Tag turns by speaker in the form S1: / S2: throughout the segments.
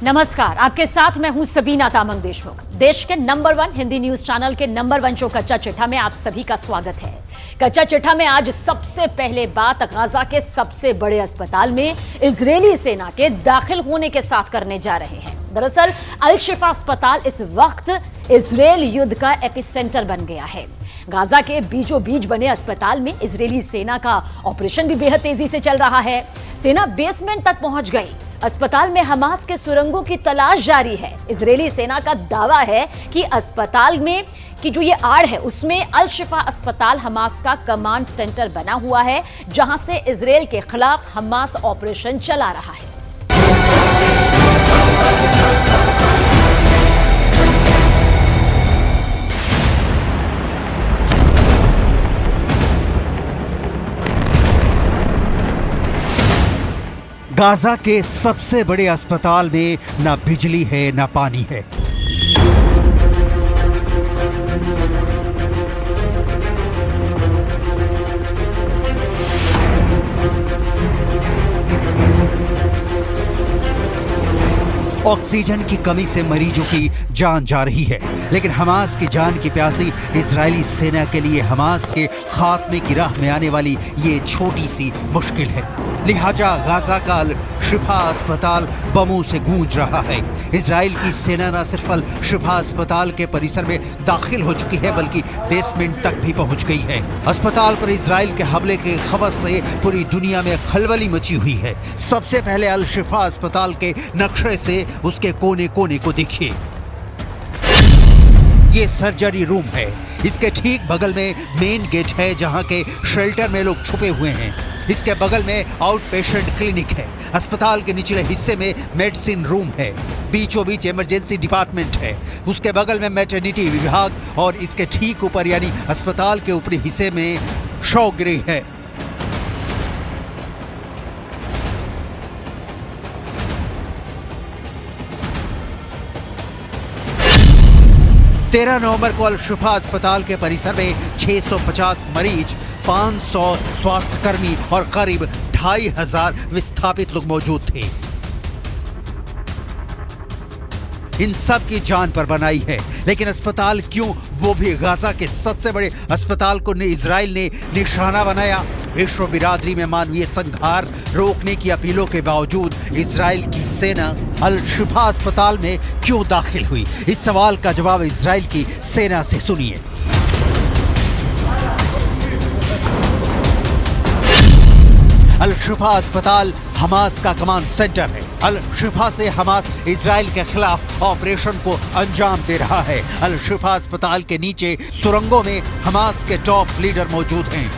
S1: नमस्कार, आपके साथ मैं हूं सबीना तामंग देशमुख। देश के नंबर 1 हिंदी न्यूज चैनल के नंबर 1 शो कच्चा चिट्ठा में आप सभी का स्वागत है। कच्चा चिट्ठा में आज सबसे पहले बात गाजा के सबसे बड़े अस्पताल में इजरायली सेना के दाखिल होने के साथ करने जा रहे हैं। दरअसल अल शिफा अस्पताल इस वक्त इजरायल युद्ध का एपिसेंटर बन गया है। गाजा के बीचों बीच बने अस्पताल में इजरायली सेना का ऑपरेशन भी बेहद तेजी से चल रहा है। सेना बेसमेंट तक पहुंच गई। अस्पताल में हमास के सुरंगों की तलाश जारी है। इजरायली सेना का दावा है कि अस्पताल में की जो ये आड़ है उसमें अल शिफा अस्पताल हमास का कमांड सेंटर बना हुआ है, जहां से इजरायल के खिलाफ हमास ऑपरेशन चला रहा है।
S2: गाजा के सबसे बड़े अस्पताल में ना बिजली है ना पानी है। ऑक्सीजन की कमी से मरीजों की जान जा रही है, लेकिन हमास की जान की प्यासी इजरायली सेना के लिए हमास के खात्मे की राह में आने वाली ये छोटी सी मुश्किल है। लिहाजा गाजा का अल शिफा अस्पताल बमों से गूंज रहा है। इजराइल की सेना न सिर्फ अल शिफा अस्पताल के परिसर में दाखिल हो चुकी है, बल्कि बेसमेंट तक भी पहुंच गई है। अस्पताल पर इजराइल के हमले के खबर से पूरी दुनिया में खलबली मची हुई है। सबसे पहले अल शिफा अस्पताल के नक्शे से उसके कोने कोने को देखिए। ये सर्जरी रूम है। इसके ठीक बगल में मेन गेट है, जहां के शेल्टर में लोग छुपे हुए हैं। इसके बगल में आउट पेशेंट क्लिनिक है। अस्पताल के निचले हिस्से में मेडिसिन रूम है। बीचों बीच इमरजेंसी डिपार्टमेंट है। उसके बगल में मैटरनिटी विभाग और इसके ठीक ऊपर यानी अस्पताल के ऊपरी हिस्से में शवगृह है। तेरह नवंबर को अल शिफा अस्पताल के परिसर में 650 मरीज, 500 स्वास्थ्यकर्मी और करीब 2500 विस्थापित लोग मौजूद थे। इन सब की जान पर बनाई है, लेकिन अस्पताल क्यों, वो भी गाजा के सबसे बड़े अस्पताल को इजराइल ने निशाना बनाया? विश्व बिरादरी में मानवीय संघार रोकने की अपीलों के बावजूद इजराइल की सेना अल शिफा अस्पताल में क्यों दाखिल हुई? इस सवाल का जवाब इजराइल की सेना से सुनिए। अल शिफा अस्पताल हमास का कमांड सेंटर है। अल शिफा से हमास इजराइल के खिलाफ ऑपरेशन को अंजाम दे रहा है। अल शिफा अस्पताल के नीचे सुरंगों में हमास के टॉप लीडर मौजूद हैं।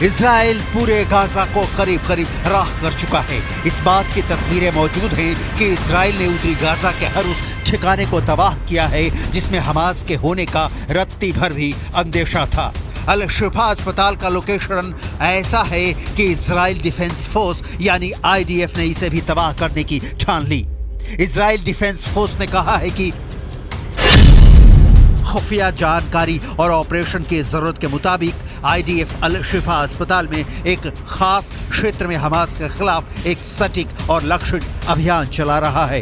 S2: इजराइल पूरे गाजा को करीब करीब राख कर चुका है। इस बात की तस्वीरें मौजूद हैं कि इजराइल ने उत्तरी गाजा के हर उस ठिकाने को तबाह किया है जिसमें हमास के होने का रत्ती भर भी अंदेशा था। अल शिफा अस्पताल का लोकेशन ऐसा है कि इजराइल डिफेंस फोर्स यानी IDF ने इसे भी तबाह करने की ठान ली। इजराइल डिफेंस फोर्स ने कहा है कि खुफिया जानकारी और ऑपरेशन की जरूरत के मुताबिक IDF अल शिफा अस्पताल में एक खास क्षेत्र में हमास के खिलाफ एक सटीक और लक्षित अभियान चला रहा है।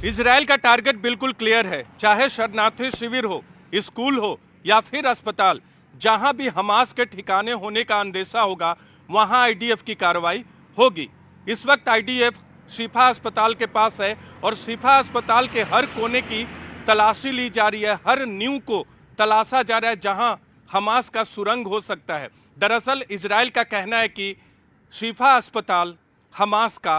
S3: इजराइल का टारगेट बिल्कुल क्लियर है, चाहे शरणार्थी शिविर हो, स्कूल हो या फिर अस्पताल, जहां भी हमास के ठिकाने होने का अंदेशा होगा वहां IDF की कार्रवाई होगी। इस वक्त IDF शिफा अस्पताल के पास है और शिफा अस्पताल के हर कोने की तलाशी ली जा रही है, हर नींव को तलाशा जा रहा है जहां हमास का सुरंग हो सकता है। दरअसल इजराइल का कहना है कि शिफा अस्पताल हमास का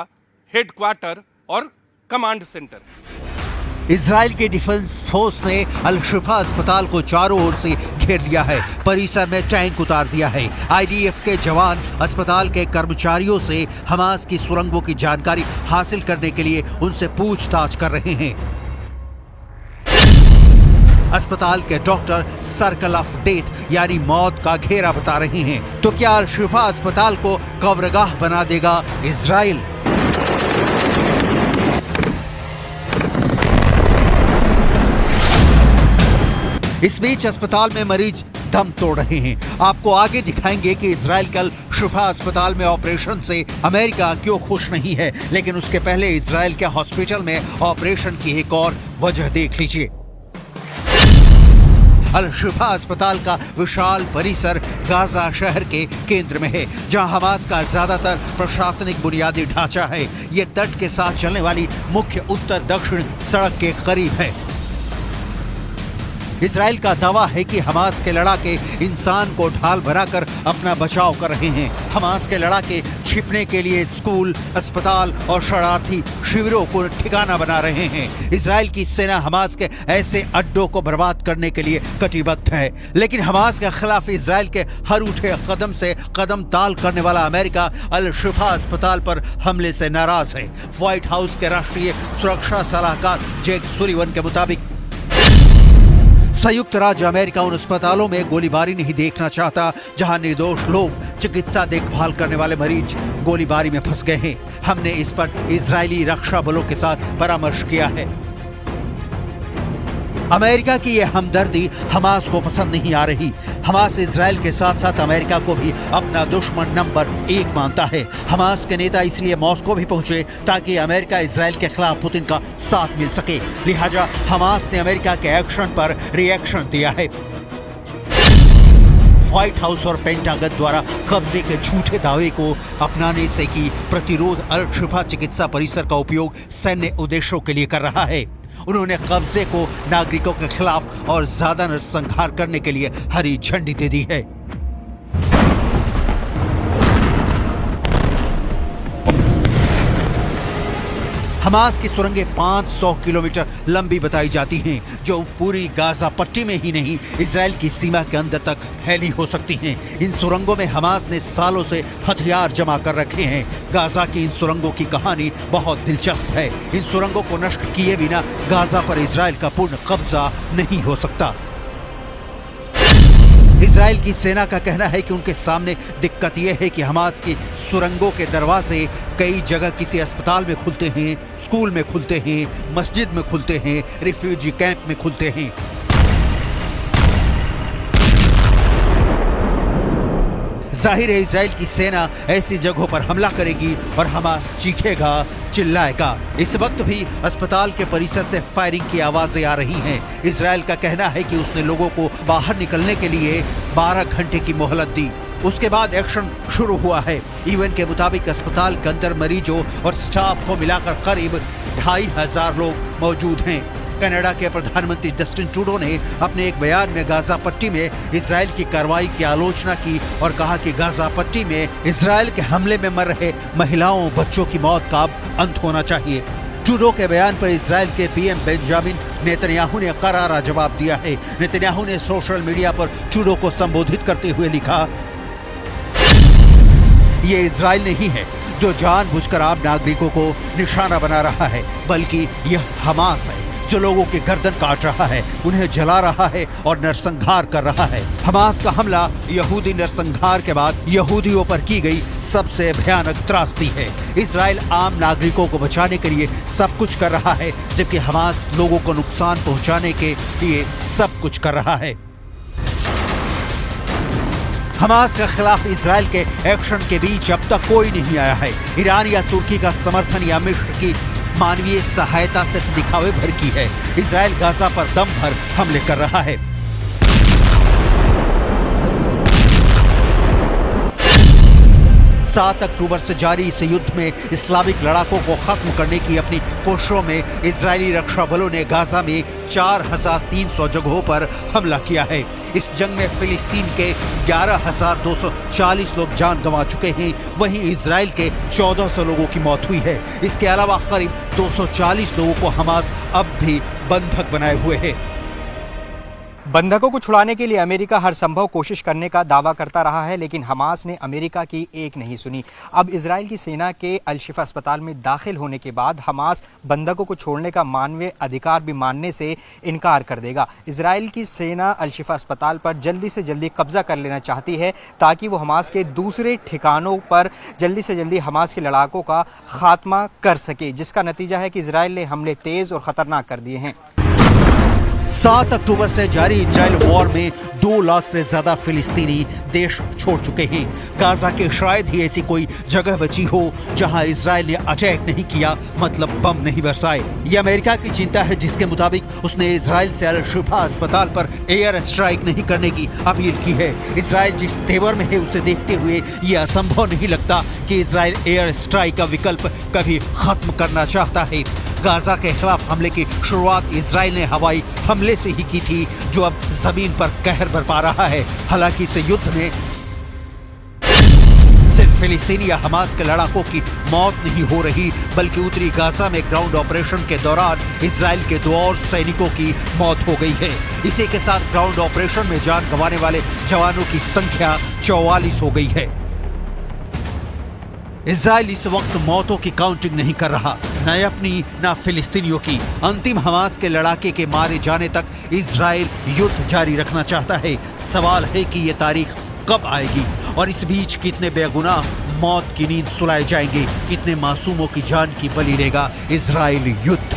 S3: हेडक्वार्टर और कमांड सेंटर है।
S2: इजराइल के डिफेंस फोर्स ने अल शिफा अस्पताल को चारों ओर से घेर लिया है। परिसर में टैंक उतार दिया है। IDF के जवान अस्पताल के कर्मचारियों से हमास की सुरंगों की जानकारी हासिल करने के लिए उनसे पूछताछ कर रहे हैं। अस्पताल के डॉक्टर सर्कल ऑफ डेथ यानी मौत का घेरा बता रहे हैं। तो क्या अल शिफा अस्पताल को कब्रगाह बना देगा इजराइल? इस बीच अस्पताल में मरीज दम तोड़ रहे हैं। आपको आगे दिखाएंगे कि इजराइल कल शिफा अस्पताल में ऑपरेशन से अमेरिका क्यों खुश नहीं है, लेकिन उसके पहले इजराइल के हॉस्पिटल में ऑपरेशन की एक और वजह देख लीजिए। अल शिफा अस्पताल का विशाल परिसर गाजा शहर के केंद्र में है, जहां हमास का ज्यादातर प्रशासनिक बुनियादी ढांचा है। ये तट के साथ चलने वाली मुख्य उत्तर दक्षिण सड़क के करीब है। इजराइल का दावा है कि हमास के लड़ाके इंसान को ढाल बनाकर अपना बचाव कर रहे हैं। हमास के लड़ाके छिपने के लिए स्कूल, अस्पताल और शरणार्थी शिविरों को ठिकाना बना रहे हैं। इजराइल की सेना हमास के ऐसे अड्डों को बर्बाद करने के लिए कटिबद्ध है, लेकिन हमास के खिलाफ इजराइल के हर उठे कदम से कदम ताल करने वाला अमेरिका अल शिफा अस्पताल पर हमले से नाराज है। व्हाइट हाउस के राष्ट्रीय सुरक्षा सलाहकार जेक सुलिवन के मुताबिक संयुक्त राज्य अमेरिका उन अस्पतालों में गोलीबारी नहीं देखना चाहता जहां निर्दोष लोग, चिकित्सा देखभाल करने वाले मरीज गोलीबारी में फंस गए हैं। हमने इस पर इजरायली रक्षा बलों के साथ परामर्श किया है। अमेरिका की यह हमदर्दी हमास को पसंद नहीं आ रही। हमास इजराइल के साथ साथ अमेरिका को भी अपना दुश्मन नंबर 1 मानता है। हमास के नेता इसलिए मॉस्को भी पहुंचे ताकि अमेरिका इजराइल के खिलाफ पुतिन का साथ मिल सके। लिहाजा हमास ने अमेरिका के एक्शन पर रिएक्शन दिया है। व्हाइट हाउस और पेंटागन द्वारा कब्जे के झूठे दावे को अपनाने से की प्रतिरोध अल शिफा चिकित्सा परिसर का उपयोग सैन्य उद्देश्यों के लिए कर रहा है। उन्होंने कब्जे को नागरिकों के खिलाफ और ज्यादा नरसंहार करने के लिए हरी झंडी दे दी है। हमास की सुरंगें 500 किलोमीटर लंबी बताई जाती हैं, जो पूरी गाजा पट्टी में ही नहीं इजराइल की सीमा के अंदर तक फैली हो सकती हैं। इन सुरंगों में हमास ने सालों से हथियार जमा कर रखे हैं। गाजा की इन सुरंगों की कहानी बहुत दिलचस्प है। इन सुरंगों को नष्ट किए बिना गाजा पर इजराइल का पूर्ण कब्जा नहीं हो सकता। इजराइल की सेना का कहना है कि उनके सामने दिक्कत यह है कि हमास की सुरंगों के दरवाजे कई जगह किसी अस्पताल में खुलते हैं, स्कूल में खुलते हैं, मस्जिद में खुलते हैं, रिफ्यूजी कैंप में खुलते हैं। जाहिर है इजराइल की सेना ऐसी जगहों पर हमला करेगी और हमास चीखेगा, चिल्लाएगा। इस वक्त भी अस्पताल के परिसर से फायरिंग की आवाजें आ रही हैं। इजराइल का कहना है कि उसने लोगों को बाहर निकलने के लिए 12 घंटे की मोहलत दी। उसके बाद एक्शन शुरू हुआ है। यूएन के मुताबिक अस्पताल के अंदर मरीजों और स्टाफ को मिलाकर करीब 2500 लोग मौजूद हैं। कनाडा के प्रधानमंत्री जस्टिन ट्रूडो ने अपने एक बयान में गाजा पट्टी में इजराइल की कार्रवाई की आलोचना की और कहा कि गाजा पट्टी में इजराइल के हमले में मर रहे महिलाओं, बच्चों की मौत का अंत होना चाहिए। ट्रूडो के बयान पर इजराइल के पीएम बेंजामिन नेतन्याहू ने करारा जवाब दिया है। नेतन्याहू ने सोशल मीडिया पर ट्रूडो को संबोधित करते हुए लिखा, ये इजराइल नहीं है जो जानबूझकर आम नागरिकों को निशाना बना रहा है, बल्कि यह हमास है जो लोगों के गर्दन काट रहा है, उन्हें जला रहा है और नरसंहार कर रहा है। हमास का हमला यहूदी नरसंहार के बाद यहूदियों पर की गई सबसे भयानक त्रासदी है। इजराइल आम नागरिकों को बचाने के लिए सब कुछ कर रहा है, जबकि हमास लोगों को नुकसान पहुंचाने के लिए सब कुछ कर रहा है। हमास के खिलाफ इजराइल के एक्शन के बीच अब तक कोई नहीं आया है। ईरान या तुर्की का समर्थन या मिस्र की मानवीय सहायता से दिखावे भर की है। इजराइल गाजा पर दम भर हमले कर रहा है। 7 अक्टूबर से जारी इस युद्ध में इस्लामिक लड़ाकों को खत्म करने की अपनी कोशिशों में इजरायली रक्षा बलों ने गाजा में 4300 जगहों पर हमला किया है। इस जंग में फिलिस्तीन के 11,240 लोग जान गंवा चुके हैं, वहीं इजराइल के 1400 लोगों की मौत हुई है। इसके अलावा करीब 240 लोगों को हमास अब भी बंधक बनाए हुए है।
S4: बंधकों को छुड़ाने के लिए अमेरिका हर संभव कोशिश करने का दावा करता रहा है, लेकिन हमास ने अमेरिका की एक नहीं सुनी। अब इजराइल की सेना के अल शिफा अस्पताल में दाखिल होने के बाद हमास बंधकों को छोड़ने का मानवीय अधिकार भी मानने से इनकार कर देगा। इजराइल की सेना अल शिफा अस्पताल पर जल्दी से जल्दी कब्जा कर लेना चाहती है ताकि वो हमास के दूसरे ठिकानों पर जल्दी से जल्दी हमास के लड़ाकों का खात्मा कर सके, जिसका नतीजा है कि इजराइल ने हमले तेज और खतरनाक कर दिए हैं।
S2: 7 अक्टूबर से जारी इजराइल वॉर में 2 लाख से ज्यादा फिलिस्तीनी देश छोड़ चुके हैं। गाजा के शायद ही ऐसी कोई जगह बची हो जहां इजराइल ने अटैक नहीं किया, मतलब बम नहीं बरसाए। ये अमेरिका की चिंता है, जिसके मुताबिक उसने इजराइल से अल शिफा अस्पताल पर एयर स्ट्राइक नहीं करने की अपील की है। इजराइल जिस तेवर में है उसे देखते हुए ये असंभव नहीं लगता कि इजराइल एयर स्ट्राइक का विकल्प कभी खत्म करना चाहता है। गाजा के खिलाफ हमले की शुरुआत इजराइल ने हवाई हमले से ही की थी, जो अब जमीन पर कहर बरपा रहा है। हालांकि इस युद्ध में सिर्फ फिलिस्तीनी या हमास के लड़ाकों की मौत नहीं हो रही, बल्कि उत्तरी गाजा में ग्राउंड ऑपरेशन के दौरान इजराइल के 2 और सैनिकों की मौत हो गई है। इसी के साथ ग्राउंड ऑपरेशन में जान गंवाने वाले जवानों की संख्या 44 हो गई है। इजराइल इस वक्त मौतों की काउंटिंग नहीं कर रहा, न अपनी न फिलिस्तीनियों की। अंतिम हमास के लड़ाके के मारे जाने तक इजराइल युद्ध जारी रखना चाहता है। सवाल है कि ये तारीख कब आएगी और इस बीच कितने बेगुनाह मौत की नींद सुलाए जाएंगे, कितने मासूमों की जान की बलि लेगा इजराइल युद्ध।